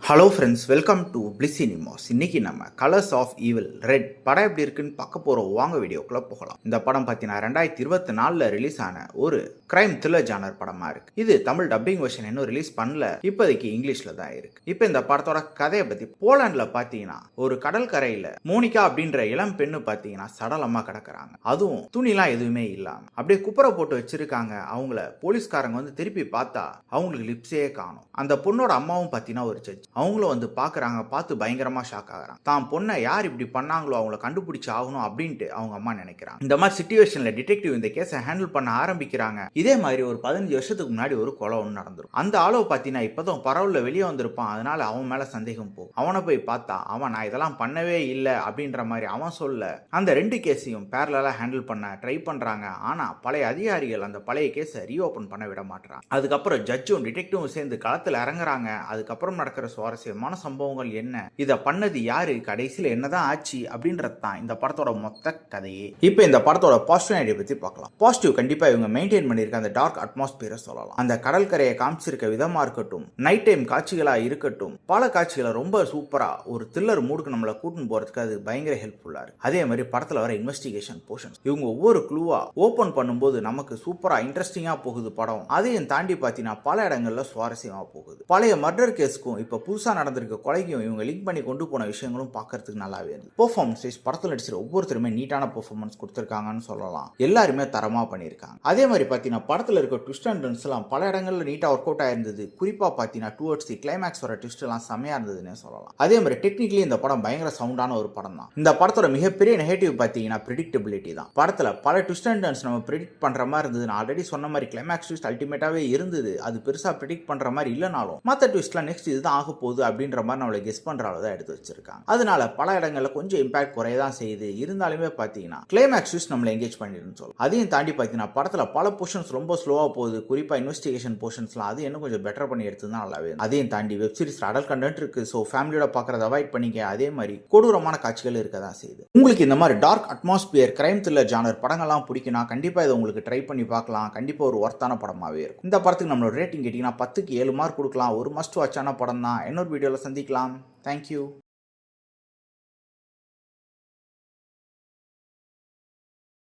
Hello friends, welcome to bliss cinemas. இன்னைக்கு நம்ம colours of evil red படம் எப்படி இருக்குன்னு பார்க்க போகிறோம். வாங்க வீடியோக்குள்ளே போகலாம். இந்த படம் பார்த்தீங்கன்னா 2024 ரிலீஸ் ஆன ஒரு கிரைம் த்ரில்லர் ஜானர் படமாக இருக்கு. இது தமிழ் டப்பிங் வெர்ஷன் இன்னும் ரிலீஸ் பண்ணல, இப்போதைக்கு இங்கிலீஷில் தான் இருக்கு. இப்போ இந்த படத்தோட கதையை பற்றி போலாண்டில் பார்த்தீங்கன்னா ஒரு கடல் கரையில் மோனிகா அப்படின்ற இளம் பெண்ணு பார்த்தீங்கன்னா சடலமாக கிடக்குறாங்க. அதுவும் துணிலாம் எதுவுமே இல்லாமல் அப்படியே குப்புற போட்டு வச்சிருக்காங்க. அவங்கள போலீஸ்காரங்க வந்து திருப்பி பார்த்தா அவங்களுக்கு லிப்ஸே காணும். அந்த பொண்ணோட அம்மாவும் பார்த்தீங்கன்னா ஒரு ஜட்ஜ். அவங்களும் வந்து பாக்குறாங்க, பார்த்து பயங்கரமா ஷாக் ஆகுறாங்க. தான் பொண்ணை யார் இப்படி பண்ணாங்களோ அவங்கள கண்டுபிடிச்சு ஆகணும் அப்படின்ட்டு அவங்க அம்மா நினைக்கிறாங்க. இந்த மாதிரி சிச்சுவேஷன்ல டிடெக்டிவ் இந்த கேஸை ஹேண்டில் பண்ண ஆரம்பிக்கிறாங்க. இதே மாதிரி ஒரு 15 வருஷத்துக்கு முன்னாடி ஒரு கொலை ஒன்று நடந்துரும். அந்த ஆளோ பார்த்தீங்கன்னா இப்பதான் பரவல்ல வெளியே வந்திருப்பான். அதனால அவன் மேல சந்தேகம் போகும். அவனை போய் பார்த்தா அவன் நான் இதெல்லாம் பண்ணவே இல்லை அப்படின்ற மாதிரி அவன் சொல்ல அந்த 2 கேஸையும் பேரலா ஹேண்டில் பண்ண ட்ரை பண்றாங்க. ஆனா பழைய அதிகாரிகள் அந்த பழைய கேஸை ரீஓபன் பண்ண விட மாட்டாங்க. அதுக்கப்புறம் ஜட்ஜும் டிடெக்டிவும் சேர்ந்து களத்தில் இறங்குறாங்க. அதுக்கப்புறம் நடக்கிற சுவாரஸ்யமான சம்பவங்கள் என்ன, இத பண்ணது யாரு, கடைசியில் என்னதான் ஆச்சு அப்படின்றது தான் இந்த படத்தோட மொத்த கதையே. இப்போ இந்த படத்தோட பாசிட்டிவ் ஐடியா பத்தி பார்க்கலாம். பாசிட்டிவ் கண்டிப்பா இவங்க மெயின்டைன் பண்ணிருக்க அந்த டார்க் அட்மாஸ்பியரை சொல்லலாம். அந்த கடல் கரையை காமிச்சிருக்க விதமா இருக்கட்டும், நைட் டைம் காட்சிகளா இருக்கட்டும், பல காட்சிகளை ரொம்ப சூப்பரா ஒரு த்ரில்லர் மூடுக்கு நம்மளை கூட்டின்னு போறதுக்கு அது பயங்கர ஹெல்ப்ஃபுல்லா இருக்கு. அதே மாதிரி படத்துல வர இன்வெஸ்டிகேஷன் போர்ஷன்ஸ் இவங்க ஒவ்வொரு க்ளூவா ஓபன் பண்ணும்போது நமக்கு சூப்பரா இன்ட்ரெஸ்டிங்கா போகுது படம். அதையும் தாண்டி பார்த்தீங்கன்னா பல இடங்கள்ல சுவாரஸ்யமா போகுது. பழைய மர்டர் கேஸ்க்கும் இப்ப புதுசா நடந்திருக்க கொலைக்கும் இவங்க லிங்க் பண்ணி கொண்டு போன விஷயங்களும் பார்க்கறதுக்கு நல்லாவே இருக்கு. பெர்ஃபார்மன்ஸ் படத்தில் நடிச்சிருக்க ஒவ்வொருத்தருமே நீட்டான பெர்ஃபார்மன்ஸ் கொடுத்துருக்காங்கன்னு சொல்லலாம். எல்லாருமே தரமா பண்ணியிருக்காங்க. அதே மாதிரி பார்த்தீங்கன்னா படத்தில் இருக்க ட்விஸ்ட் அண்ட் டர்ன்ஸ் எல்லாம் பல இடங்கள்ல நீட்டா ஒர்க் அவுட் ஆயிருந்தது. குறிப்பா பார்த்தீங்கன்னா டுவர்ட்ஸ் தி கிளைமேக்ஸ் வர ட்விஸ்ட் எல்லாம் செமையா இருந்ததுன்னு சொல்லலாம். அதே மாதிரி டெக்னிக்கலி இந்த படம் பயங்கர சவுண்டான ஒரு படம் தான். இந்த படத்தோட மிகப்பெரிய நெகட்டிவ் பார்த்தீங்கன்னா பிரெடிக்டபிலிட்டி தான். படத்தில் பல ட்விஸ்ட் அண்ட் டர்ன்ஸ் நம்ம ப்ரெடிக்ட் பண்ற மாதிரி இருந்தது. நான் ஆல்ரெடி சொன்ன மாதிரி கிளைமேக்ஸ் ட்விஸ்ட் அல்டிமேட்டாவே இருந்தது. அது பெருசா ப்ரெடிக்ட் பண்ற மாதிரி இல்லைனாலும் மற்ற ட்விஸ்ட்லாம் நெக்ஸ்ட் இதுதான் ஆக போகுது அப்படின்ற மாதிரி நம்மளை கெஸ் பண்ற அளவு தான் எடுத்து வச்சிருக்காங்க. அதனால பல இடங்கள்ல கொஞ்சம் இம்பாக்ட் குறையதான் செய்யுது. இருந்தாலுமே பாத்தீங்கன்னா கிளைமேக்ஸ் நம்மளை என்கேஜ் பண்ணிருன்னு சொல்லலாம். அதையும் தாண்டி பாத்தீங்கன்னா படத்துல பல போர்ஷன்ஸ் ரொம்ப ஸ்லோவா போகுது. குறிப்பா இன்வெஸ்டிகேஷன் போர்ஷன்ஸ்லாம் அது இன்னும் கொஞ்சம் பெட்டர் பண்ணி எடுத்துதான் நல்லாவே. அதையும் தாண்டி வெப் சீரிஸ் அடல்ட் கண்டென்ட் இருக்கு. ஸோ ஃபேமிலியோட பாக்குறத அவாய்ட் பண்ணிக்க. அதே மாதிரி கொடூரமான காட்சிகள் இருக்கதான் செய்யுது. உங்களுக்கு இந்த மாதிரி dark atmosphere crime thriller genre படங்கள்லாம் பிடிக்கும்னா கண்டிப்பா இதை உங்களுக்கு ட்ரை பண்ணி பார்க்கலாம். கண்டிப்பா ஒரு ஒர்த்தான படமாவே இருக்கும். இந்த படத்துக்கு நம்மளோட ரேட்டிங் கேட்டீங்கன்னா 10க்கு 7 மார்க் கொடுக்கலாம். ஒரு மஸ்ட் வாட்சான படம் தான். இன்னொரு வீடியோல சந்திக்கலாம். Thank you.